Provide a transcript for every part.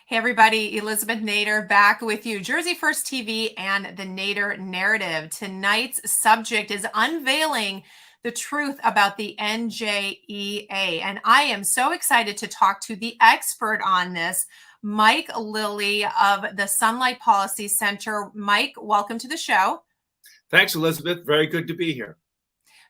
Hey everybody, Elizabeth Nader back with you, Jersey First TV and the Nader Narrative. Tonight's subject is unveiling the truth about the NJEA. And I am so excited to talk to the expert on this, Mike Lilley of the Sunlight Policy Center. Mike, welcome to the show. Thanks, Elizabeth. Very good to be here.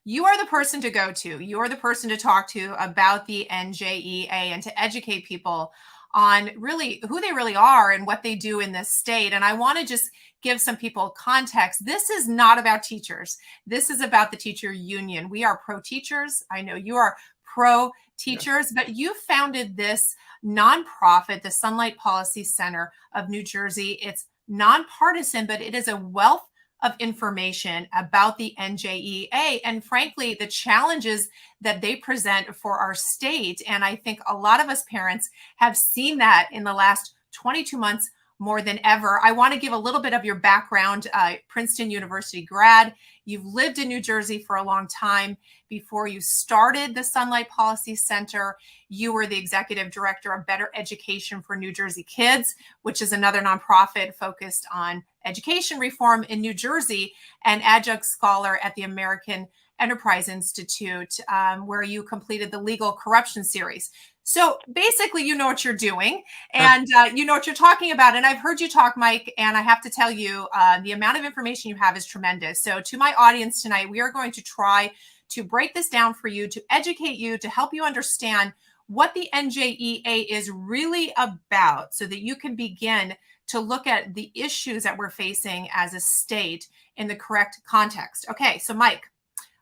You are the person to go to. You are the person to talk to about the NJEA and to educate people on really who they really are and what they do in this state. And I want to just give some people context. This is not about teachers. This is about the teacher union. We are pro-teachers. I know you are pro-teachers, but you founded this nonprofit, the Sunlight Policy Center of New Jersey. It's nonpartisan, but it is a wealth of information about the NJEA and frankly, the challenges that they present for our state. And I think a lot of us parents have seen that in the last 22 months more than ever. I want to give a little bit of your background. Princeton University grad. You've lived in New Jersey for a long time. Before you started the Sunlight Policy Center, you were the executive director of Better Education for New Jersey Kids, which is another nonprofit focused on education reform in New Jersey, and adjunct scholar at the American Enterprise Institute, where you completed the Legal Corruption series. So basically, you know what you're doing and you know what you're talking about. And I've heard you talk, Mike, and I have to tell you, the amount of information you have is tremendous. So to my audience tonight, we are going to try to break this down for you, to educate you, to help you understand what the NJEA is really about so that you can begin to look at the issues that we're facing as a state in the correct context. Okay, so Mike,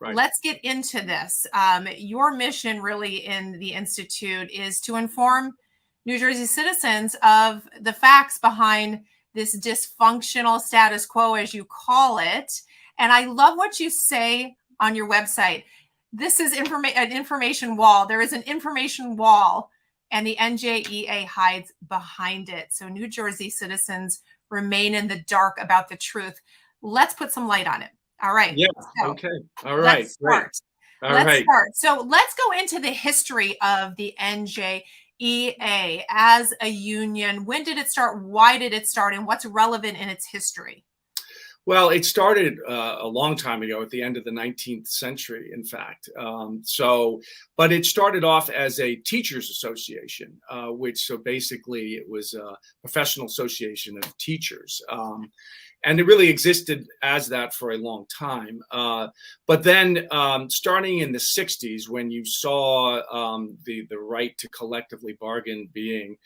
let's get into this. Your mission really in the Institute is to inform New Jersey citizens of the facts behind this dysfunctional status quo, as you call it. And I love what you say on your website. This is an information wall. There is an information wall, and the NJEA hides behind it. So New Jersey citizens remain in the dark about the truth. Let's put some light on it. All right. Yeah. So okay. All right. Let's start. Let's start. So let's go into the history of the NJEA as a union. When did it start? Why did it start? And what's relevant in its history? Well, it started a long time ago, at the end of the 19th century, in fact. But it started off as a teachers association, so basically it was a professional association of teachers. And it really existed as that for a long time. But then starting in the 60s, when you saw the right to collectively bargain being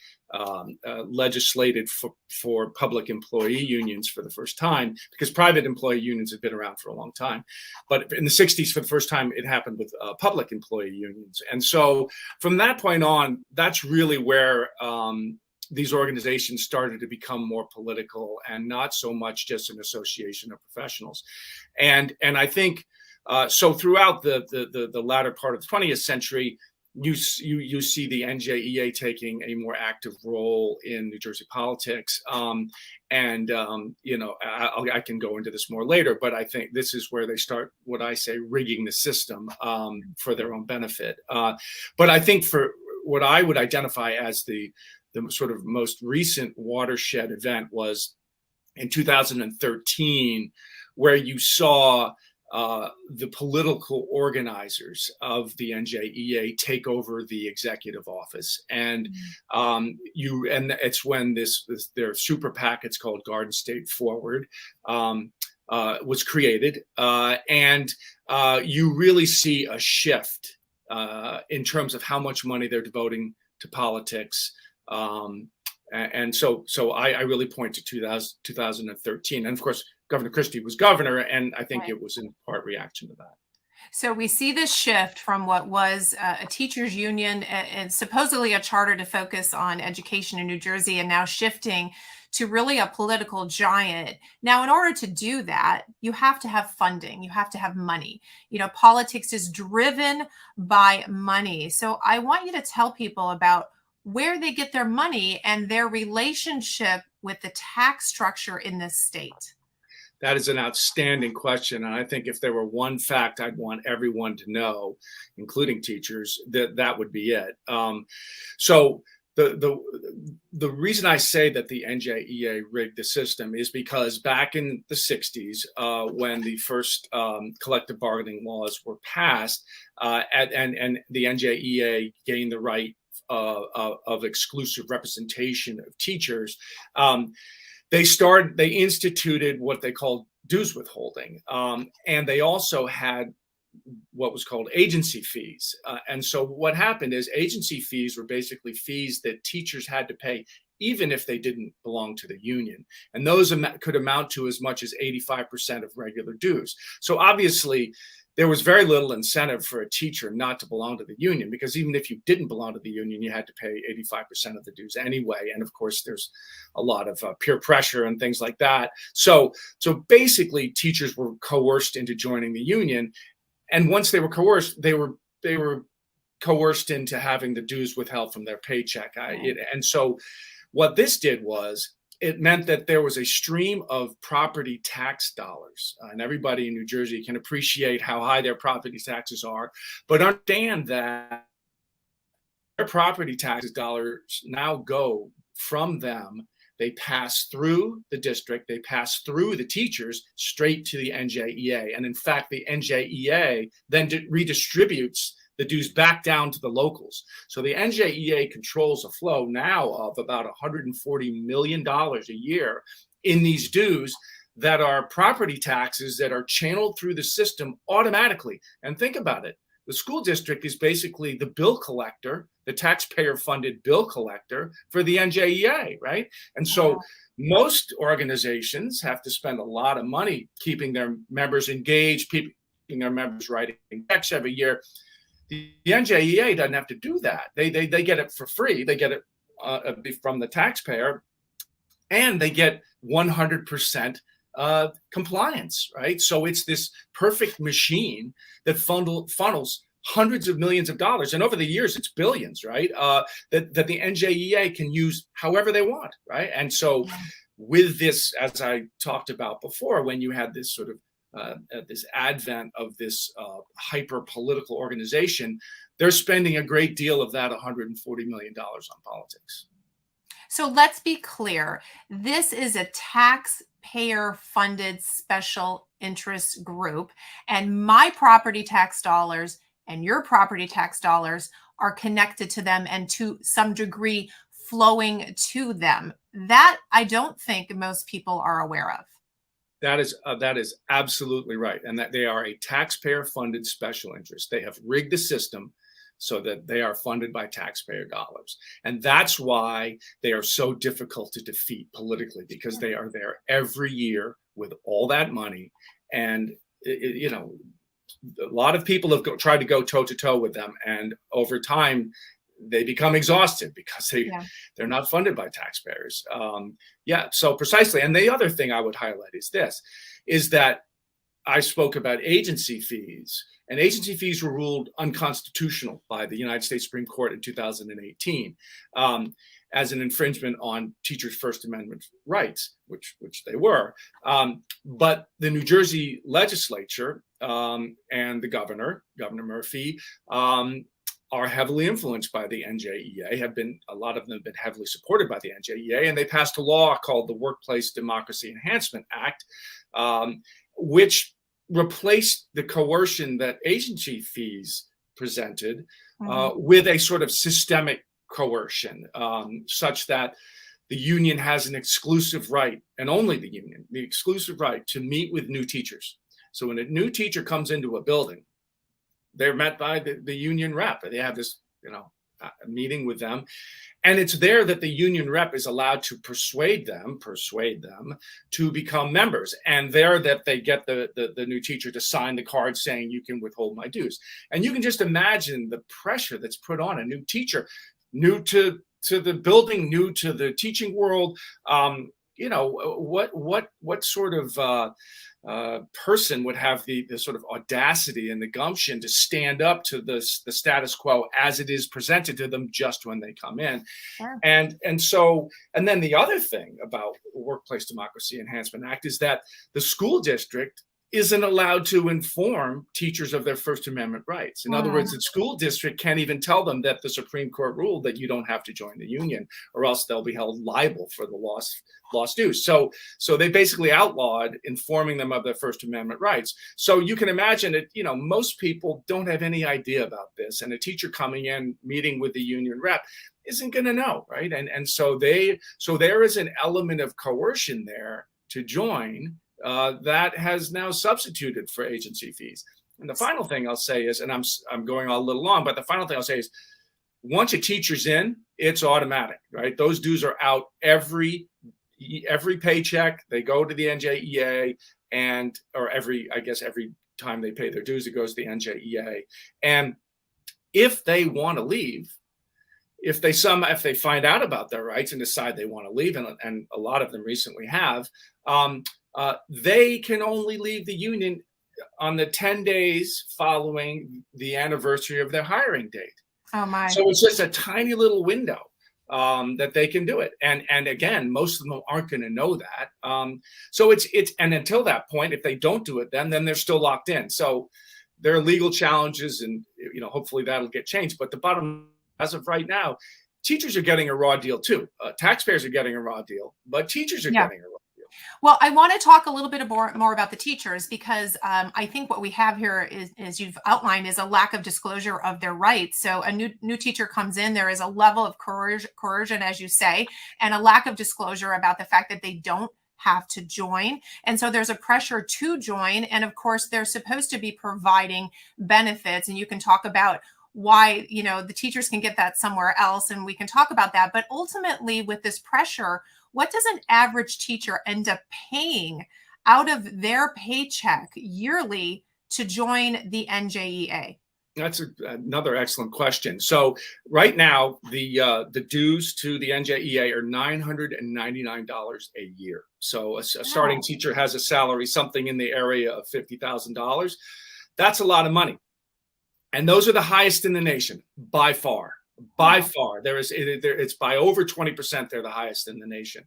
legislated for public employee unions for the first time, because private employee unions have been around for a long time. But in the 60s, for the first time, it happened with public employee unions. And so from that point on, that's really where these organizations started to become more political and not so much just an association of professionals. And I think so throughout the latter part of the 20th century, you see the NJEA taking a more active role in New Jersey politics. You know, I can go into this more later, but I think this is where they start, what I say, rigging the system for their own benefit. But I think for what I would identify as the sort of most recent watershed event was in 2013, where you saw the political organizers of the NJEA take over the executive office, and it's when their super PAC, it's called Garden State Forward, was created, and you really see a shift in terms of how much money they're devoting to politics. And so I really point to 2013. And of course, Governor Christie was governor, and I think it was in part reaction to that. So we see this shift from what was a teachers union and supposedly a charter to focus on education in New Jersey, and now shifting to really a political giant. Now, in order to do that, you have to have funding. You have to have money. You know, politics is driven by money. So I want you to tell people about where they get their money and their relationship with the tax structure in this state. That is an outstanding question. And I think if there were one fact I'd want everyone to know, including teachers, that would be it. So the reason I say that the NJEA rigged the system is because back in the 60s, when the first collective bargaining laws were passed, and the NJEA gained the right of exclusive representation of teachers, they instituted what they called dues withholding, and they also had what was called agency fees. And so what happened is agency fees were basically fees that teachers had to pay even if they didn't belong to the union. And those could amount to as much as 85% of regular dues. So obviously, there was very little incentive for a teacher not to belong to the union, because even if you didn't belong to the union, you had to pay 85% of the dues anyway. And of course, there's a lot of peer pressure and things like that. So basically, teachers were coerced into joining the union. And once they were coerced, they were coerced into having the dues withheld from their paycheck. And so what this did was, it meant that there was a stream of property tax dollars. And everybody in New Jersey can appreciate how high their property taxes are, but understand that their property tax dollars now go from them. They pass through the district, they pass through the teachers straight to the NJEA. And in fact, the NJEA then redistributes the dues back down to the locals. So the NJEA controls a flow now of about $140 million a year in these dues that are property taxes that are channeled through the system automatically. And think about it. The school district is basically the bill collector, the taxpayer-funded bill collector for the NJEA, right? And so most organizations have to spend a lot of money keeping their members engaged, keeping their members writing checks every year. The NJEA doesn't have to do that. They get it for free. They get it from the taxpayer, and they get 100% compliance, right? So it's this perfect machine that funnels hundreds of millions of dollars, and over the years it's billions, right? That the NJEA can use however they want, right? And so with this, as I talked about before, when you had this sort of this advent of this hyper political organization, they're spending a great deal of that $140 million on politics. So let's be clear. This is a taxpayer-funded special interest group, and my property tax dollars and your property tax dollars are connected to them and to some degree flowing to them. That I don't think most people are aware of. That is absolutely right. And that they are a taxpayer-funded special interest. They have rigged the system so that they are funded by taxpayer dollars. And that's why they are so difficult to defeat politically, because they are there every year with all that money. And, a lot of people have tried to go toe-to-toe with them. And over time, they become exhausted because they're not funded by taxpayers. So precisely. And the other thing I would highlight is that I spoke about agency fees, and agency fees were ruled unconstitutional by the United States Supreme Court in 2018 as an infringement on teachers' First Amendment rights, which they were. But the New Jersey legislature and the Governor Murphy, are heavily influenced by the NJEA, a lot of them have been heavily supported by the NJEA, and they passed a law called the Workplace Democracy Enhancement Act, which replaced the coercion that agency fees presented with a sort of systemic coercion, such that the union has an exclusive right, and only the union, the exclusive right to meet with new teachers. So when a new teacher comes into a building, they're met by the union rep. They have this, meeting with them. And it's there that the union rep is allowed to persuade them to become members. And there that they get the new teacher to sign the card saying, you can withhold my dues. And you can just imagine the pressure that's put on a new teacher, new to the building, new to the teaching world. What sort of person would have the sort of audacity and the gumption to stand up to the status quo as it is presented to them just when they come in. Sure. And then the other thing about the Workplace Democracy Enhancement Act is that the school district isn't allowed to inform teachers of their First Amendment rights. In other words, the school district can't even tell them that the Supreme Court ruled that you don't have to join the union, or else they'll be held liable for the lost dues. So they basically outlawed informing them of their First Amendment rights. So you can imagine that, most people don't have any idea about this, and a teacher coming in, meeting with the union rep, isn't going to know, right? And so there is an element of coercion there to join that has now substituted for agency fees. And the final thing I'll say is, and I'm going a little long, but the final thing I'll say is, once a teacher's in, it's automatic, right? Those dues are out every paycheck. They go to the NJEA, or every time they pay their dues, it goes to the NJEA. And if they want to leave, if they find out about their rights and decide they want to leave, and a lot of them recently have, they can only leave the union on the 10 days following the anniversary of their hiring date. Oh my! So it's just a tiny little window that they can do it, and again, most of them aren't going to know that. So it's and until that point, if they don't do it, then they're still locked in. So there are legal challenges, and hopefully that'll get changed. But the bottom, as of right now, teachers are getting a raw deal too. Taxpayers are getting a raw deal, but teachers are getting a raw deal. Well, I want to talk a little bit more about the teachers, because I think what we have here is, as you've outlined, is a lack of disclosure of their rights. So a new teacher comes in, there is a level of coercion, as you say, and a lack of disclosure about the fact that they don't have to join. And so there's a pressure to join. And of course, they're supposed to be providing benefits. And you can talk about why, the teachers can get that somewhere else, and we can talk about that. But ultimately, with this pressure, what does an average teacher end up paying out of their paycheck yearly to join the NJEA? That's another excellent question. So right now, the dues to the NJEA are $999 a year. So a starting teacher has a salary something in the area of $50,000. That's a lot of money. And those are the highest in the nation by far. By far, it's by over 20%. They're the highest in the nation.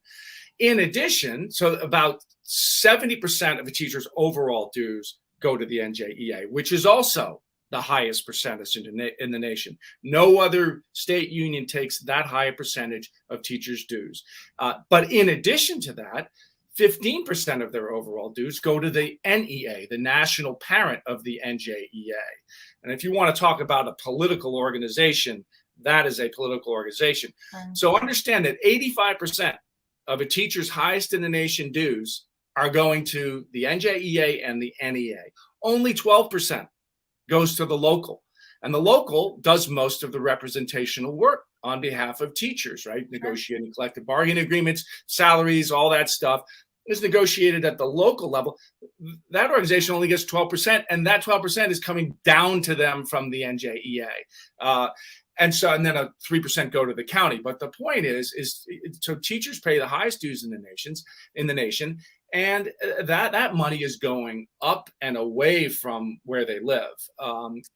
In addition, so about 70% of a teacher's overall dues go to the NJEA, which is also the highest percentage in the nation. No other state union takes that high a percentage of teachers' dues. But in addition to that, 15% of their overall dues go to the NEA, the national parent of the NJEA. And if you want to talk about a political organization, that is a political organization. So understand that 85% of a teacher's highest in the nation dues are going to the NJEA and the NEA. Only 12% goes to the local. And the local does most of the representational work on behalf of teachers, right? Negotiating collective bargaining agreements, salaries, all that stuff is negotiated at the local level. That organization only gets 12%, and that 12% is coming down to them from the NJEA. And then a 3% go to the county. But the point is so teachers pay the highest dues in the nation, and that money is going up and away from where they live,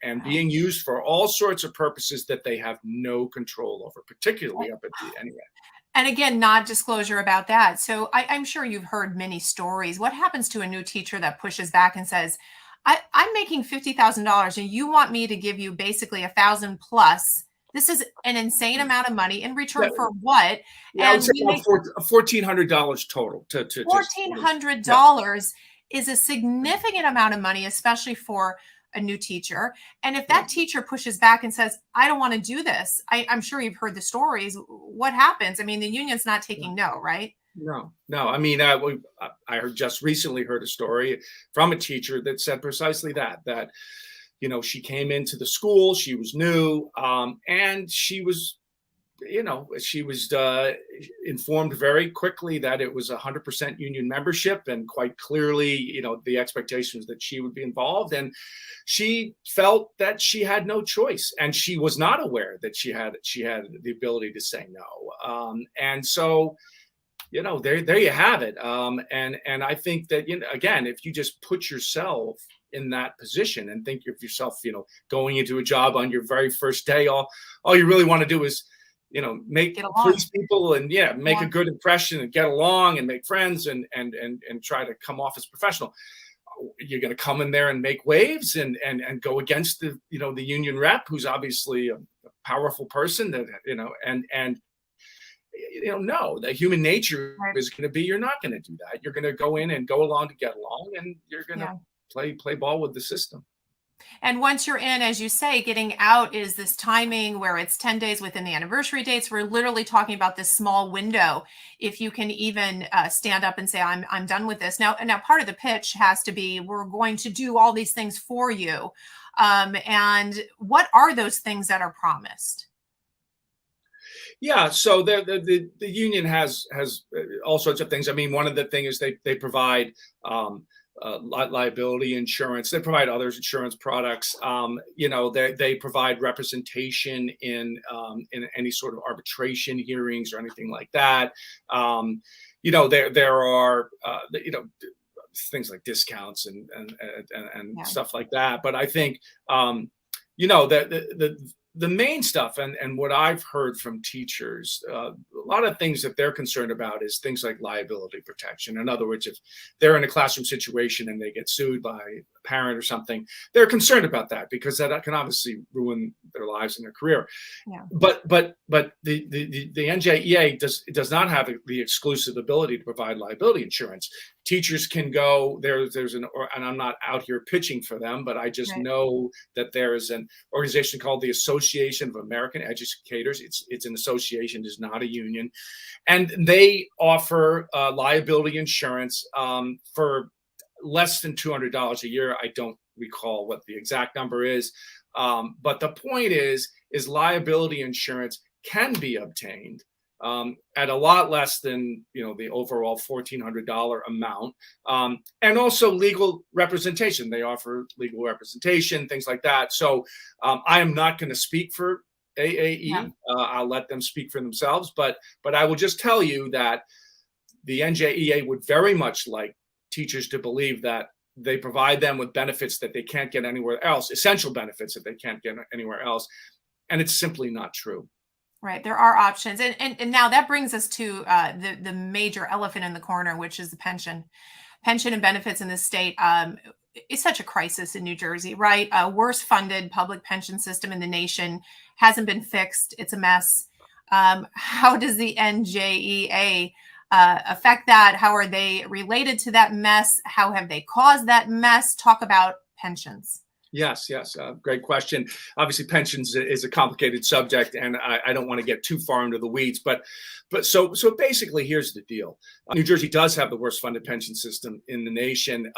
and being used for all sorts of purposes that they have no control over, particularly up at the NEA. And again, not disclosure about that. So I'm sure you've heard many stories. What happens to a new teacher that pushes back and says, I'm making $50,000 and you want me to give you basically $1,000 plus? This is an insane amount of money in return for what? Yeah, and I would say $1,400 total. $1,400 is a significant amount of money, especially for a new teacher. And if that teacher pushes back and says, I don't want to do this, I'm sure you've heard the stories. What happens? I mean, the union's not taking no, right? No. I mean, I just recently heard a story from a teacher that said precisely that she came into the school, she was new, and she was informed very quickly that it was 100% union membership, and quite clearly, the expectation was that she would be involved, and she felt that she had no choice, and she was not aware that she had the ability to say no. And so, there you have it. And I think that, again, if you just put yourself in that position and think of yourself, going into a job on your very first day, all you really want to do is, please people and make a good impression and get along and make friends and try to come off as professional. you're going to come in there and make waves and go against the union rep, who's obviously a powerful person that no, the human nature Right. is going to be, you're not going to do that. You're going to go in and go along to get along, and you're going to play ball with the system. And once you're in, as you say, getting out is this timing where it's 10 days within the anniversary dates. We're literally talking about this small window. If you can even stand up and say, I'm done with this. Now, part of the pitch has to be, we're going to do all these things for you. And what are those things that are promised? Yeah, so the union has all sorts of things. I mean, one of the things is they provide liability insurance. They provide other insurance products. They provide representation in any sort of arbitration hearings or anything like that. There are things like discounts and stuff like that. But I think the main stuff and what I've heard from teachers, a lot of things that they're concerned about is things like liability protection. In other words, if they're in a classroom situation and they get sued by a parent or something, they're concerned about that because that can obviously ruin their lives and their career. Yeah. But the NJEA does not have the exclusive ability to provide liability insurance. Teachers can go and I'm not out here pitching for them, but I just know that there is an organization called the Association of American Educators. It's an association, it's not a union, and they offer liability insurance for less than $200 a year. I don't recall what the exact number is, but the point is liability insurance can be obtained at a lot less than the overall $1,400 amount, and also legal representation. They offer legal representation, things like that. So I am not going to speak for AAE. Yeah. I'll let them speak for themselves. But I will just tell you that the NJEA would very much like teachers to believe that they provide them with benefits that they can't get anywhere else, essential benefits that they can't get anywhere else, and it's simply not true. Right. There are options. And now that brings us to the major elephant in the corner, which is the pension. Pension and benefits in this state is such a crisis in New Jersey, right? Worst funded public pension system in the nation, hasn't been fixed. It's a mess. How does the NJEA affect that? How are they related to that mess? How have they caused that mess? Talk about pensions. Yes. Great question. Obviously, pensions is a complicated subject, and I don't want to get too far into the weeds. But so basically, here's the deal: New Jersey does have the worst funded pension system in the nation.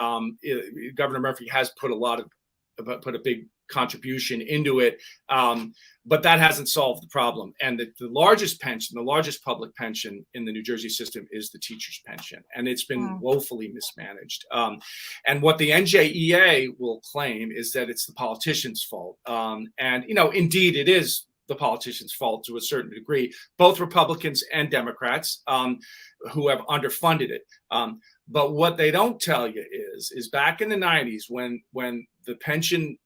Governor Murphy has put a big contribution into it, but that hasn't solved the problem. And the largest public pension in the New Jersey system is the teacher's pension, and it's been woefully mismanaged. And what the NJEA will claim is that it's the politicians' fault. And indeed, it is the politicians' fault to a certain degree, both Republicans and Democrats who have underfunded it. But what they don't tell you is back in the 90s when the pension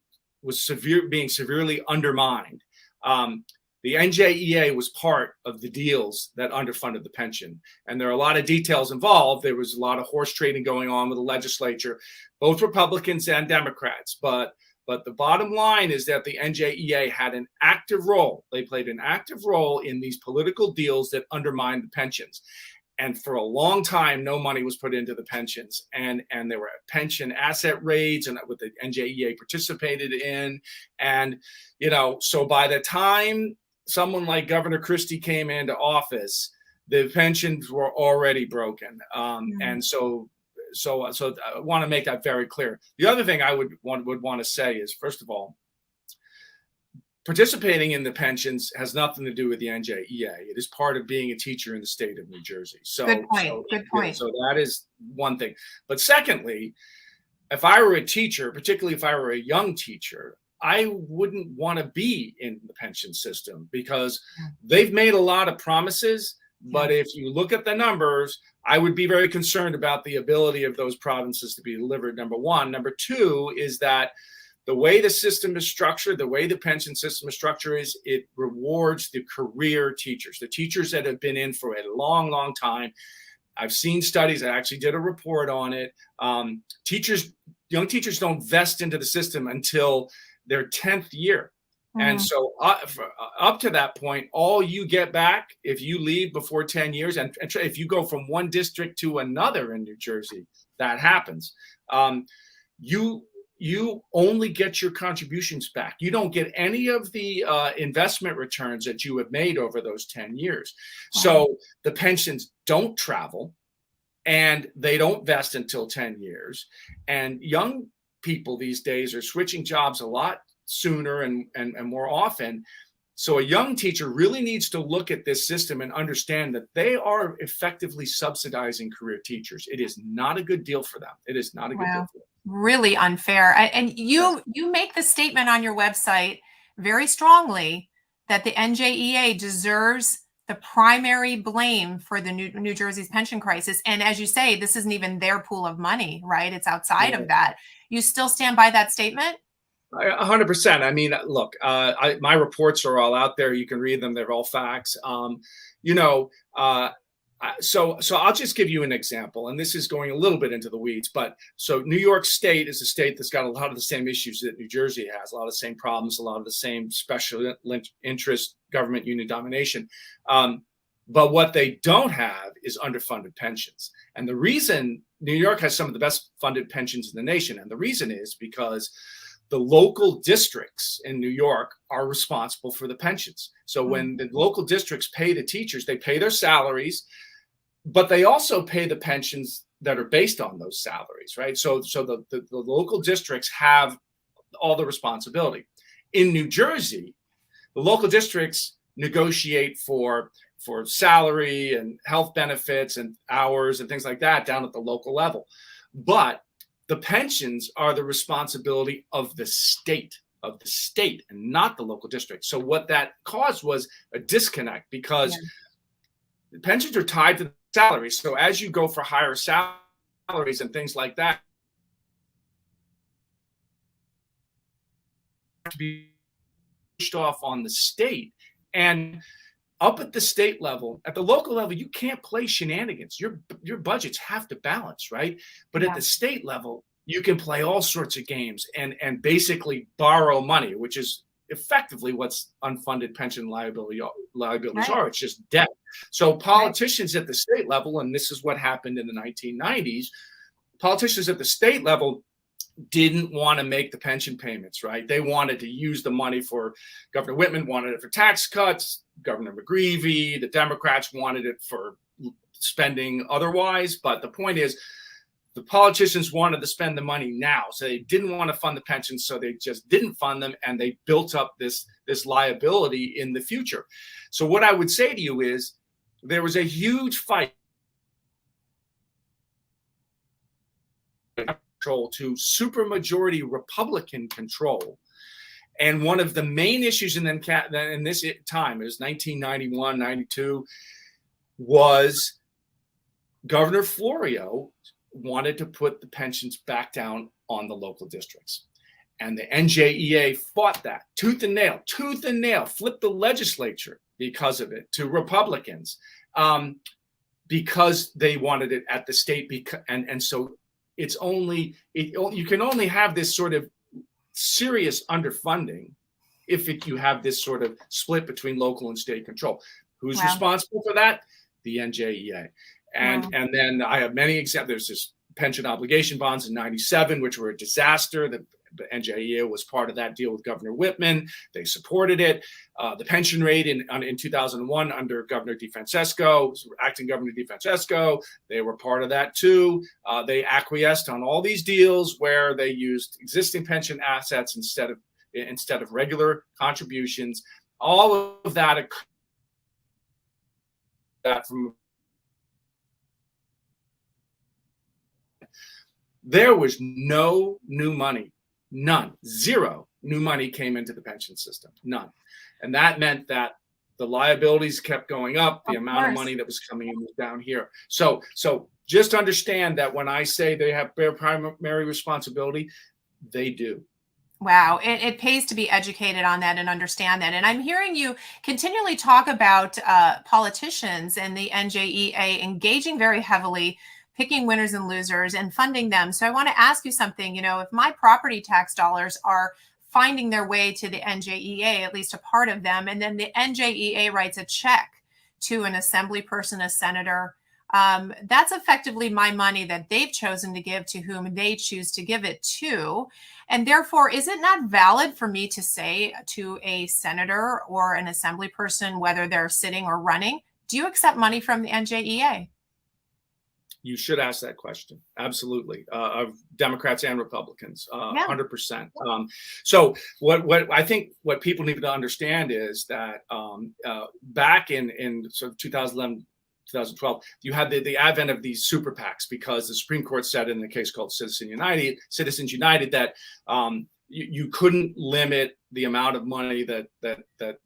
was being severely undermined, the NJEA was part of the deals that underfunded the pension. And there are a lot of details involved. There was a lot of horse trading going on with the legislature, both Republicans and Democrats. But the bottom line is that the NJEA had an active role. They played an active role in these political deals that undermined the pensions. And for a long time, no money was put into the pensions, and there were pension asset raids, and what the NJEA participated in. And so by the time someone like Governor Christie came into office, the pensions were already broken. And so I want to make that very clear. The other thing I would want to say is, first of all, participating in the pensions has nothing to do with the NJEA. It is part of being a teacher in the state of New Jersey. Good point. So that is one thing. But secondly, if I were a teacher, particularly if I were a young teacher, I wouldn't want to be in the pension system because they've made a lot of promises. But if you look at the numbers, I would be very concerned about the ability of those promises to be delivered, number one. Number two is that the way the system is structured, the way the pension system is structured is it rewards the career teachers, the teachers that have been in for a long, long time. I've seen studies. I actually did a report on it. Teachers young teachers don't vest into the system until their 10th year. And so up to that point, all you get back if you leave before 10 years, and if you go from one district to another in New Jersey, that happens. You only get your contributions back. You don't get any of the investment returns that you have made over those 10 years. Wow. So the pensions don't travel, and they don't vest until 10 years. And young people these days are switching jobs a lot sooner and more often. So a young teacher really needs to look at this system and understand that they are effectively subsidizing career teachers. It is not a good deal for them. It is not a good deal for them. Really unfair. And you make the statement on your website very strongly that the NJEA deserves the primary blame for the New Jersey's pension crisis. And as you say, this isn't even their pool of money, right? It's outside of that. You still stand by that statement? 100%. I mean, look, my reports are all out there. You can read them. They're all facts. So I'll just give you an example, and this is going a little bit into the weeds, but so New York State is a state that's got a lot of the same issues that New Jersey has, a lot of the same problems, a lot of the same special interest government union domination. But what they don't have is underfunded pensions. And the reason New York has some of the best funded pensions in the nation, and the reason is because the local districts in New York are responsible for the pensions. So when the local districts pay the teachers, they pay their salaries, but they also pay the pensions that are based on those salaries, right? So the local districts have all the responsibility. In New Jersey, the local districts negotiate for salary and health benefits and hours and things like that down at the local level. But the pensions are the responsibility of the state, and not the local district. So what that caused was a disconnect, because the pensions are tied to the salaries. So as you go for higher salaries and things like that, to be pushed off on the state. And up at the state level, at the local level, you can't play shenanigans. Your budgets have to balance, right? But at the state level, you can play all sorts of games and basically borrow money, which is effectively what's unfunded pension liabilities are. It's just debt. So politicians at the state level, and this is what happened in the 1990s, politicians at the state level didn't want to make the pension payments, right? They wanted to use the money for, Governor Whitman wanted it for tax cuts, Governor McGreevey, the Democrats wanted it for spending otherwise. But the point is, the politicians wanted to spend the money now. So they didn't want to fund the pensions, so they just didn't fund them, and they built up this liability in the future. So what I would say to you is, there was a huge fight to supermajority Republican control. And one of the main issues in this time, it was 1991, 92, was Governor Florio wanted to put the pensions back down on the local districts. And the NJEA fought that tooth and nail, flipped the legislature because of it to Republicans, because they wanted it at the state. And so you can only have this sort of serious underfunding if you have this sort of split between local and state control. Who's responsible for that? The NJEA. And then I have many examples. There's this pension obligation bonds in 97, which were a disaster. The NJEA was part of that deal with Governor Whitman. They supported it. The pension rate in 2001 under Governor DeFrancesco, acting Governor DeFrancesco, they were part of that too. They acquiesced on all these deals where they used existing pension assets instead of regular contributions. All of that from there was no new money, none, zero new money came into the pension system, none. And that meant that the liabilities kept going up, the amount of money that was coming in was down here. So just understand that when I say they have their primary responsibility, they do. Wow. It pays to be educated on that and understand that. And I'm hearing you continually talk about politicians and the NJEA engaging very heavily picking winners and losers and funding them. So I want to ask you something. If my property tax dollars are finding their way to the NJEA, at least a part of them, and then the NJEA writes a check to an assembly person, a senator, that's effectively my money that they've chosen to give to whom they choose to give it to. And therefore, is it not valid for me to say to a senator or an assembly person, whether they're sitting or running, do you accept money from the NJEA? You should ask that question. Absolutely. Of Democrats and Republicans, 100%. So what I think what people need to understand is that back in sort of 2011, 2012, you had the advent of these super PACs, because the Supreme Court said in the case called Citizens United that you couldn't limit the amount of money that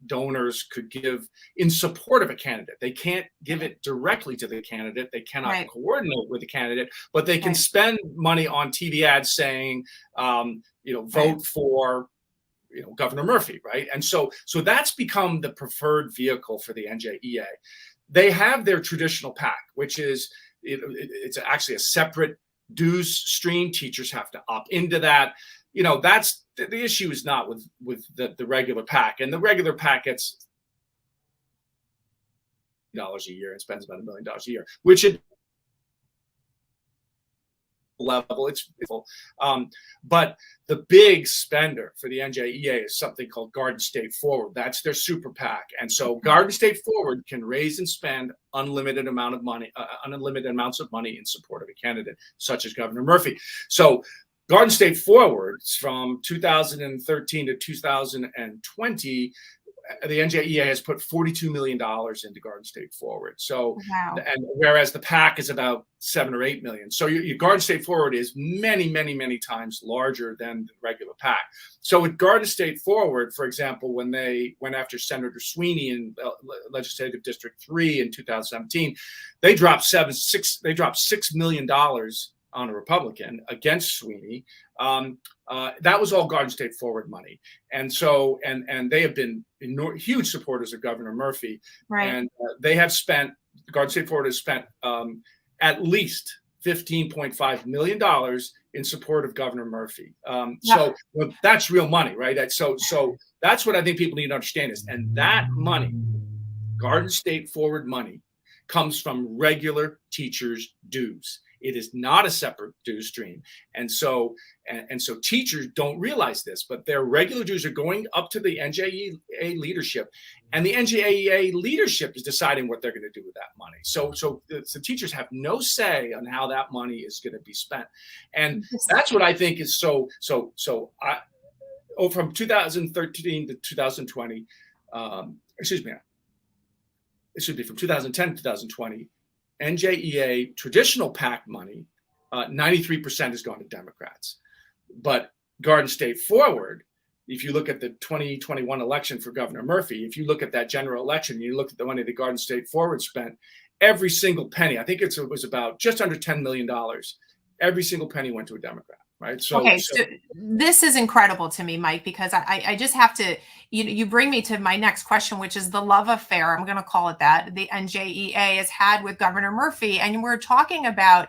donors could give in support of a candidate. They can't give it directly to the candidate. They cannot coordinate with the candidate, but they can spend money on TV ads saying, vote for Governor Murphy, right? And so that's become the preferred vehicle for the NJEA. They have their traditional PAC, which is it's actually a separate dues stream. Teachers have to opt into that. That's the issue is not with the regular PAC, and the regular PAC gets dollars a year and spends about $1 million a year, which it level but the big spender for the NJEA is something called Garden State Forward. That's their super PAC, and so Garden State Forward can raise and spend unlimited amounts of money in support of a candidate such as Governor Murphy. So Garden State Forward, from 2013 to 2020, the NJEA has put $42 million into Garden State Forward. So, and whereas the PAC is about 7 or 8 million. So your Garden State Forward is many, many, many times larger than the regular PAC. So with Garden State Forward, for example, when they went after Senator Sweeney in Legislative District 3 in 2017, they dropped $6 million on a Republican against Sweeney. That was all Garden State Forward money, and so and they have been huge supporters of Governor Murphy, and they have spent Garden State Forward has spent at least $15.5 million in support of Governor Murphy. So that's real money, right? So that's what I think people need to understand is, and that money, Garden State Forward money, comes from regular teachers' dues. It is not a separate due stream. And so teachers don't realize this, but their regular dues are going up to the NJEA leadership, and the NJEA leadership is deciding what they're going to do with that money. So the teachers have no say on how that money is going to be spent. And that's what I think is from 2013 to 2020, it should be from 2010 to 2020, NJEA traditional PAC money, 93% has gone to Democrats. But Garden State Forward, if you look at the 2021 election for Governor Murphy, if you look at that general election, you look at the money that Garden State Forward spent, every single penny, I think it was about just under $10 million, every single penny went to a Democrat. Right. So this is incredible to me, Mike, because I just have to, you bring me to my next question, which is the love affair, I'm going to call it that, the NJEA has had with Governor Murphy. And we're talking about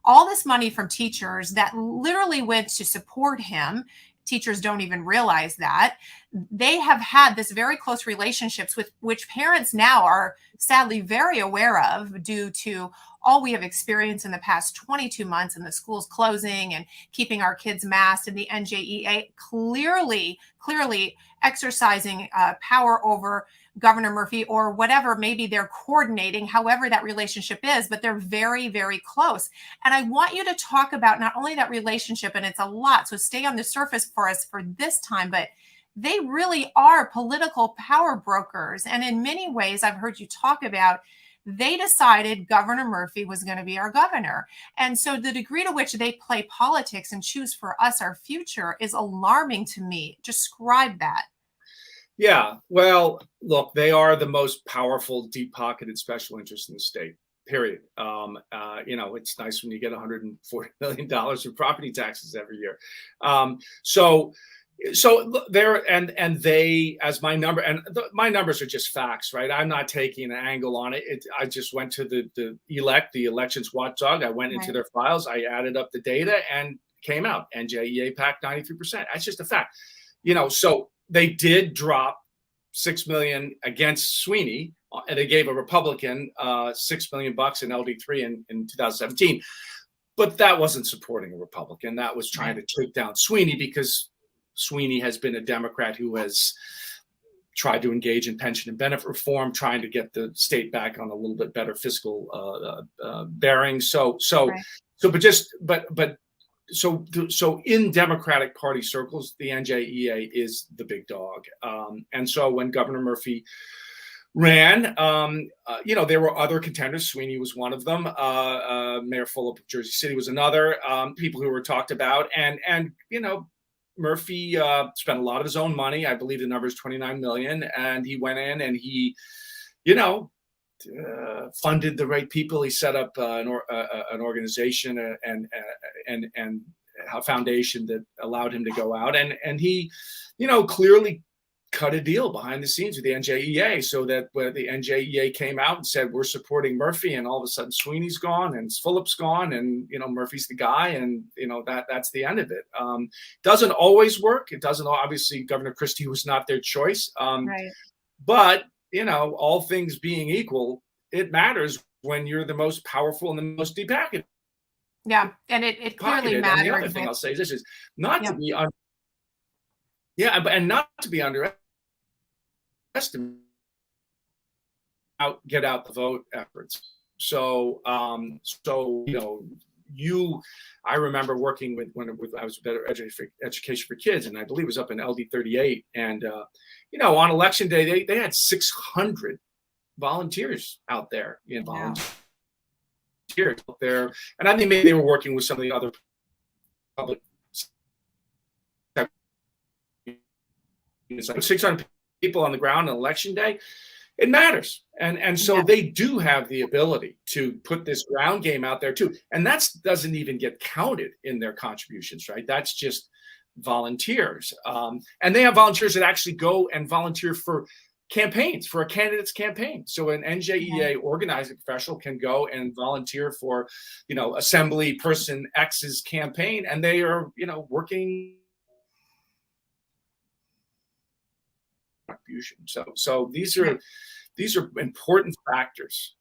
all this money from teachers that literally went to support him. Teachers don't even realize that. They have had this very close relationships with which parents now are sadly very aware of due to all we have experienced in the past 22 months and the schools closing and keeping our kids masked, and the NJEA clearly exercising power over Governor Murphy, or whatever, maybe they're coordinating, however that relationship is, but they're very, very close. And I want you to talk about not only that relationship, and it's a lot, so stay on the surface for us for this time, but they really are political power brokers. And in many ways, I've heard you talk about, they decided Governor Murphy was going to be our governor. And so the degree to which they play politics and choose for us our future is alarming to me. Describe that. Yeah, well, look, they are the most powerful, deep-pocketed special interest in the state, period. It's nice when you get $140 million in property taxes every year. So So there, and they, as my number, and my numbers are just facts, right? I'm not taking an angle on it. I just went to the elections watchdog. I went into Right. their files. I added up the data and came out. NJEA PAC 93%. That's just a fact. So they did drop 6 million against Sweeney, and they gave a Republican $6 million in LD3 in 2017. But that wasn't supporting a Republican. That was trying to take down Sweeney, because Sweeney has been a Democrat who has tried to engage in pension and benefit reform, trying to get the state back on a little bit better fiscal bearing. So in Democratic Party circles, the NJEA is the big dog. And so when Governor Murphy ran, there were other contenders. Sweeney was one of them. Mayor Fulop of Jersey City was another. People who were talked about, and Murphy spent a lot of his own money. I believe the number is 29 million, and he went in and he, funded the right people. He set up an organization and a foundation that allowed him to go out, and he, clearly cut a deal behind the scenes with the NJEA, so that when the NJEA came out and said, we're supporting Murphy, and all of a sudden Sweeney's gone and Fulop's gone, and Murphy's the guy, and that's the end of it. Doesn't always work. It doesn't. Obviously, Governor Christie was not their choice. Right. But all things being equal, it matters when you're the most powerful and the most deep pocketed. Yeah, and it clearly mattered. And the other thing I'll say is this: is not to be and not to be underestimated. Get out the vote efforts. So, I remember working with I was Better Education for Kids, and I believe it was up in LD 38. And on election day, they had 600 volunteers out there. Volunteers out there, and I think maybe they were working with some of the other public. It's like 600 people on the ground on election day. It matters. And so they do have the ability to put this ground game out there too. And that doesn't even get counted in their contributions, right? That's just volunteers. And they have volunteers that actually go and volunteer for campaigns, for a candidate's campaign. So an NJEA organizing professional can go and volunteer for, Assembly Person X's campaign, and they are, working. So these are important factors.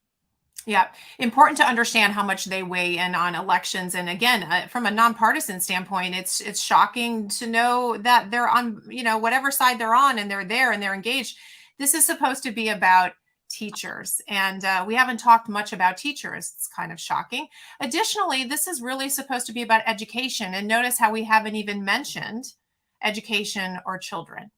Yeah, important to understand how much they weigh in on elections. And again, from a nonpartisan standpoint, it's shocking to know that they're on, whatever side they're on, and they're there and they're engaged. This is supposed to be about teachers, and we haven't talked much about teachers. It's kind of shocking. Additionally, this is really supposed to be about education, and notice how we haven't even mentioned education or children.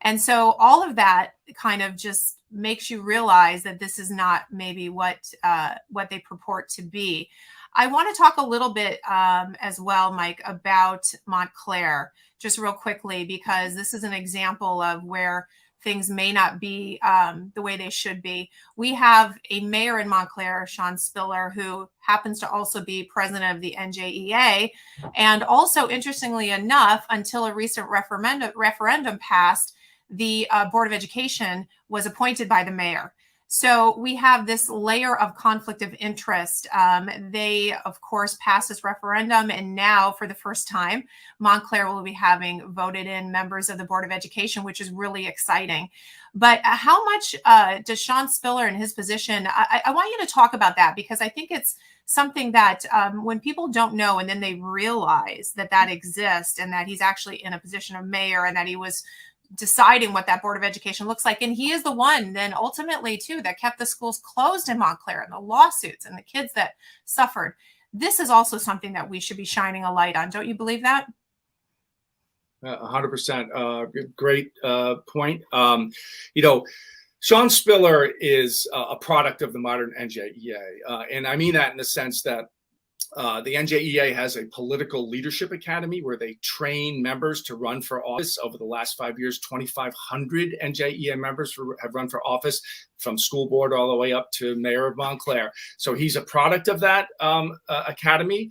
And so all of that kind of just makes you realize that this is not maybe what they purport to be. I want to talk a little bit as well, Mike, about Montclair, just real quickly, because this is an example of where things may not be the way they should be. We have a mayor in Montclair, Sean Spiller, who happens to also be president of the NJEA. And also, interestingly enough, until a recent referendum passed, the Board of Education was appointed by the mayor. So we have this layer of conflict of interest. They, of course, passed this referendum, and now, for the first time, Montclair will be having voted in members of the Board of Education, which is really exciting. But how much does Sean Spiller in his position, I want you to talk about that, because I think it's something that when people don't know and then they realize that that exists and that he's actually in a position of mayor and that he was deciding what that Board of Education looks like. And he is the one then ultimately too that kept the schools closed in Montclair and the lawsuits and the kids that suffered. This is also something that we should be shining a light on. Don't you believe that? 100%. Great point. Sean Spiller is a product of the modern NJEA. And I mean that in the sense that the NJEA has a political leadership academy where they train members to run for office. Over the last 5 years, 2,500 NJEA members have run for office, from school board all the way up to mayor of Montclair. So he's a product of that academy.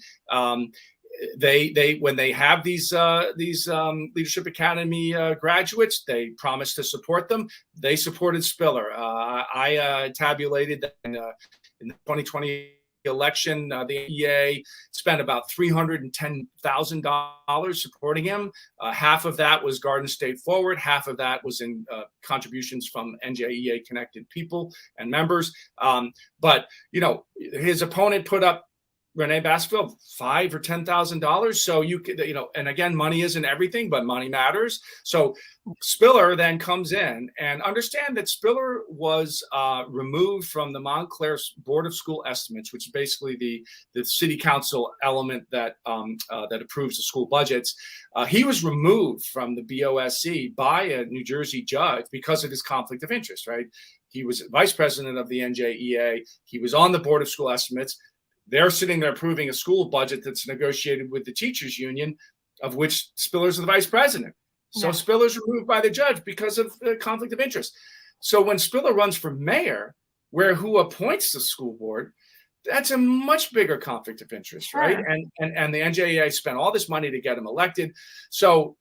they when they have these Leadership Academy graduates, they promise to support them. They supported Spiller. I tabulated that in the 2020 election, the NEA spent about $310,000 supporting him. Half of that was Garden State Forward. Half of that was in contributions from NJEA connected people and members. But his opponent put up Renee Baskerville $5,000 or $10,000. So you could, and again, money isn't everything, but money matters. So Spiller then comes in, and understand that Spiller was removed from the Montclair Board of School Estimates, which is basically the city council element that approves the school budgets. He was removed from the BOSC by a New Jersey judge because of his conflict of interest, right? He was vice president of the NJEA. He was on the Board of School Estimates. They're sitting there approving a school budget that's negotiated with the teachers union, of which Spiller's the vice president. So Spiller's removed by the judge because of the conflict of interest. So when Spiller runs for mayor, who appoints the school board, that's a much bigger conflict of interest, right? And the NJEA spent all this money to get him elected. So,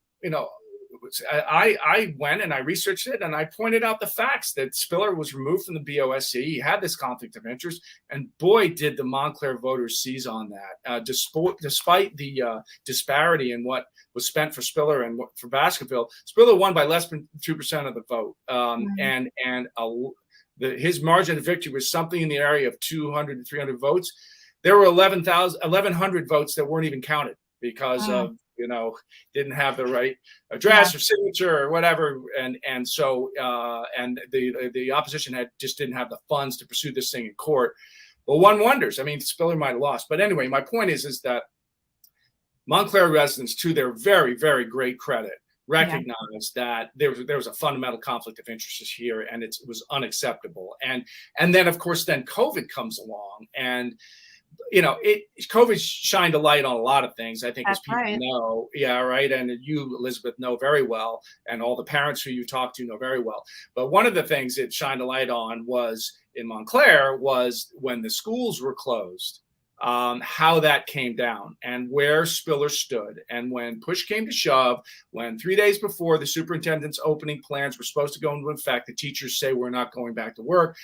I went and I researched it, and I pointed out the facts that Spiller was removed from the BOSC. He had this conflict of interest, and boy, did the Montclair voters seize on that. Despite the disparity in what was spent for Spiller and for Baskerville, Spiller won by less than 2% of the vote, and his margin of victory was something in the area of 200 to 300 votes. There were 1,100 votes that weren't even counted because of didn't have the right address or signature or whatever, and so the opposition just didn't have the funds to pursue this thing in court. Well, one wonders. I mean, Spiller might have lost, but anyway, my point is that Montclair residents, to their very, very great credit, recognized that there was a fundamental conflict of interest here, and it was unacceptable. And then, of course, COVID comes along, and COVID shined a light on a lot of things, I think, as people know. Yeah, right. And you, Elizabeth, know very well, and all the parents who you talk to know very well. But one of the things it shined a light on was in Montclair was when the schools were closed, how that came down and where Spiller stood. And when push came to shove, when 3 days before the superintendent's opening plans were supposed to go into effect, the teachers say we're not going back to work.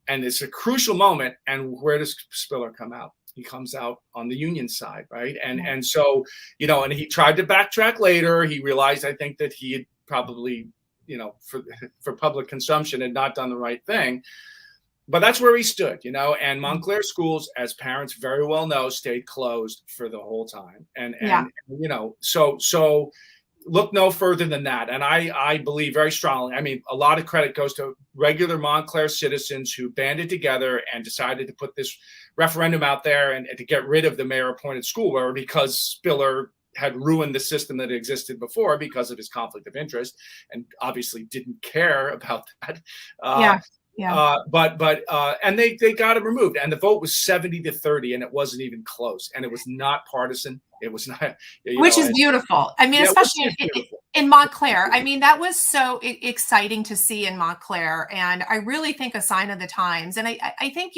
And it's a crucial moment. And where does Spiller come out? He comes out on the union side, right? And so, and he tried to backtrack later. He realized, I think, that he had probably, for public consumption, had not done the right thing. But that's where he stood, and Montclair schools, as parents very well know, stayed closed for the whole time. And so look no further than that. And I believe very strongly, I mean, a lot of credit goes to regular Montclair citizens who banded together and decided to put this referendum out there and to get rid of the mayor-appointed school board because Spiller had ruined the system that existed before because of his conflict of interest, and obviously didn't care about that. And they got it removed, and the vote was 70-30, and it wasn't even close, and it was not partisan. It was not, which is beautiful. I mean, especially in Montclair. I mean, that was so exciting to see in Montclair, and I really think a sign of the times. And I think,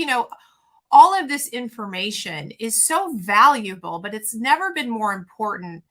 all of this information is so valuable, but it's never been more important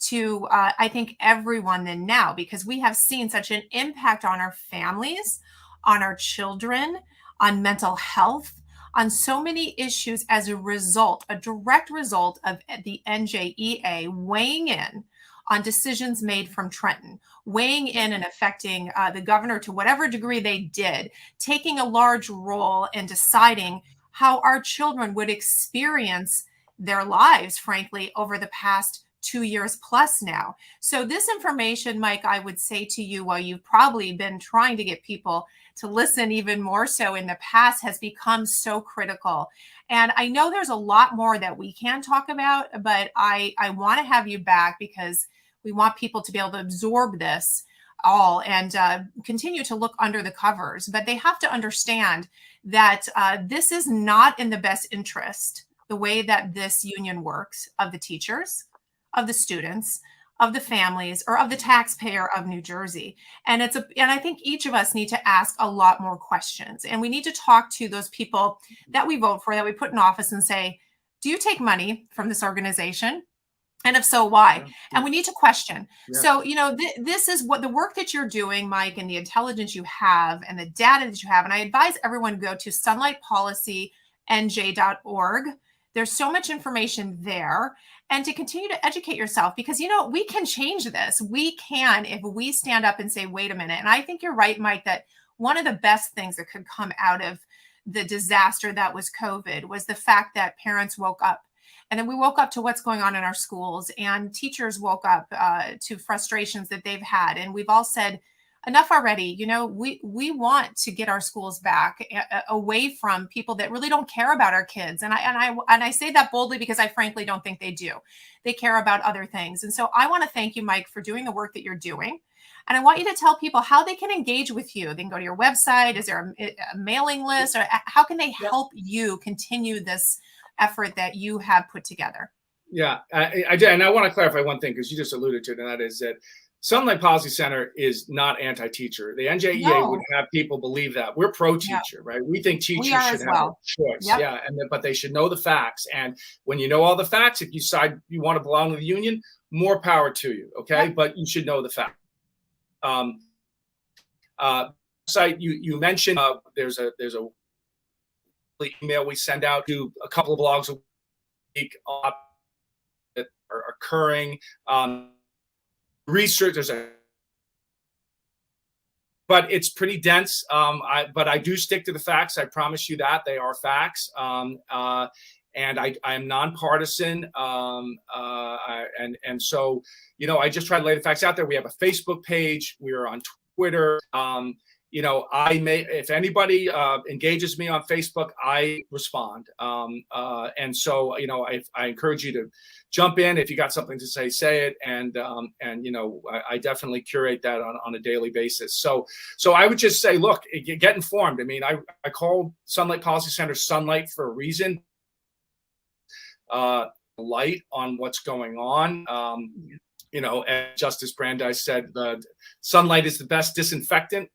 to, I think, everyone than now, because we have seen such an impact on our families, on our children, on mental health, on so many issues as a direct result of the NJEA weighing in on decisions made from Trenton, weighing in and affecting the governor to whatever degree they did, taking a large role in deciding how our children would experience their lives, frankly, over the past 2 years plus now. So this information, Mike, I would say to you, while you've probably been trying to get people to listen even more so in the past, has become so critical. And I know there's a lot more that we can talk about, but I want to have you back because we want people to be able to absorb this all and continue to look under the covers. But they have to understand that this is not in the best interest, the way that this union works, of the teachers, of the students, of the families, or of the taxpayer of New Jersey. And I think each of us need to ask a lot more questions. And we need to talk to those people that we vote for, that we put in office, and say, do you take money from this organization? And if so, why? Yeah. And we need to question. Yeah. So, this is what the work that you're doing, Mike, and the intelligence you have and the data that you have. And I advise everyone to go to sunlightpolicynj.org. There's so much information there, and to continue to educate yourself, because, we can change this. We can, if we stand up and say, wait a minute. And I think you're right, Mike, that one of the best things that could come out of the disaster that was COVID was the fact that parents woke up. And then we woke up to what's going on in our schools, and teachers woke up to frustrations that they've had. And we've all said, enough already. We want to get our schools back away from people that really don't care about our kids. And I say that boldly because I frankly don't think they do. They care about other things. And so I want to thank you, Mike, for doing the work that you're doing. And I want you to tell people how they can engage with you. They can go to your website. Is there a mailing list, or how can they help you continue this effort that you have put together? Yeah, I did. And I want to clarify one thing, because you just alluded to it, and that is that Sunlight Policy Center is not anti-teacher. The NJEA would have people believe that. We're pro-teacher, right? We think teachers should have a choice. Yeah, but they should know the facts. And when you know all the facts, if you decide you want to belong to the union, more power to you, okay? But you should know the facts. Site you mentioned, there's a email we send out to a couple of blogs a week that are occurring. Research, but it's pretty dense. But I do stick to the facts. I promise you that they are facts. And I am nonpartisan. And so, I just try to lay the facts out there. We have a Facebook page. We are on Twitter. If anybody engages me on Facebook, I respond. And so, I encourage you to jump in. If you got something to say it. And I definitely curate that on a daily basis. So I would just say, look, get informed. I mean, I call Sunlight Policy Center Sunlight for a reason. Light on what's going on. As Justice Brandeis said, sunlight is the best disinfectant.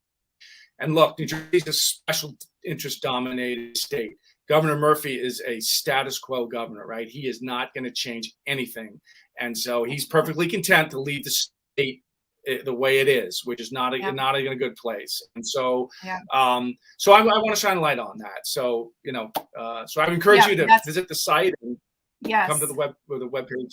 And look, New Jersey is a special interest dominated state. Governor Murphy is a status quo governor, right? He is not going to change anything. And so he's perfectly content to leave the state the way it is, which is not in a good place. And so, so I want to shine a light on that. So, so I would encourage you to visit the site and come to the webpage.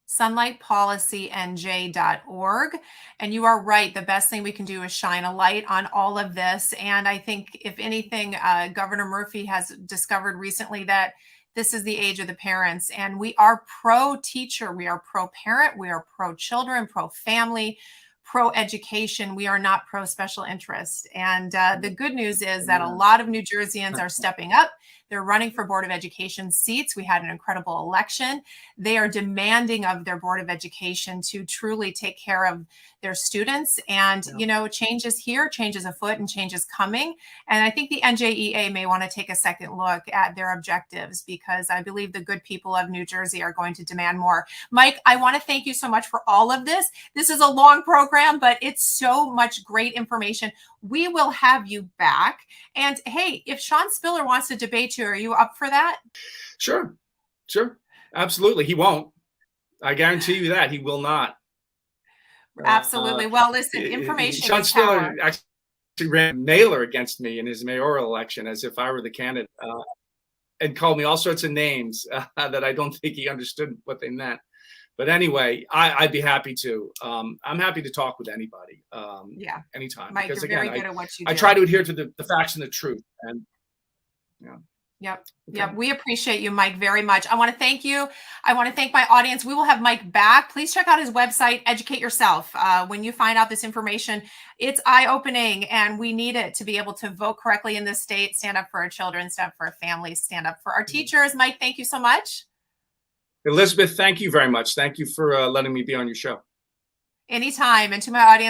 sunlightpolicynj.org. And you are right. The best thing we can do is shine a light on all of this. And I think, if anything, Governor Murphy has discovered recently that this is the age of the parents, and we are pro-teacher, we are pro-parent, we are pro-children, pro-family, pro-education. We are not pro-special interest. And the good news is that a lot of New Jerseyans are stepping up. They're running for Board of Education seats. We had an incredible election. They are demanding of their Board of Education to truly take care of their students. And, change is here, change is afoot, and change is coming. And I think the NJEA may want to take a second look at their objectives, because I believe the good people of New Jersey are going to demand more. Mike, I want to thank you so much for all of this. This is a long program, but it's so much great information. We will have you back. And hey, if Sean Spiller wants to debate you, are you up for that? Sure. Absolutely. He won't. I guarantee you that he will not. Absolutely. Well, listen, information. Sean Spiller actually ran a mailer against me in his mayoral election as if I were the candidate, and called me all sorts of names that I don't think he understood what they meant. But anyway, I'd be happy to. I'm happy to talk with anybody. Anytime. Mike, because you're very good at what you do. I try to adhere to the facts and the truth. And Yep. We appreciate you, Mike, very much. I want to thank you. I want to thank my audience. We will have Mike back. Please check out his website, educate yourself. When you find out this information, it's eye-opening, and we need it to be able to vote correctly in this state, stand up for our children, stand up for our families, stand up for our teachers. Mike, thank you so much. Elizabeth, thank you very much. Thank you for letting me be on your show. Anytime. And to my audience,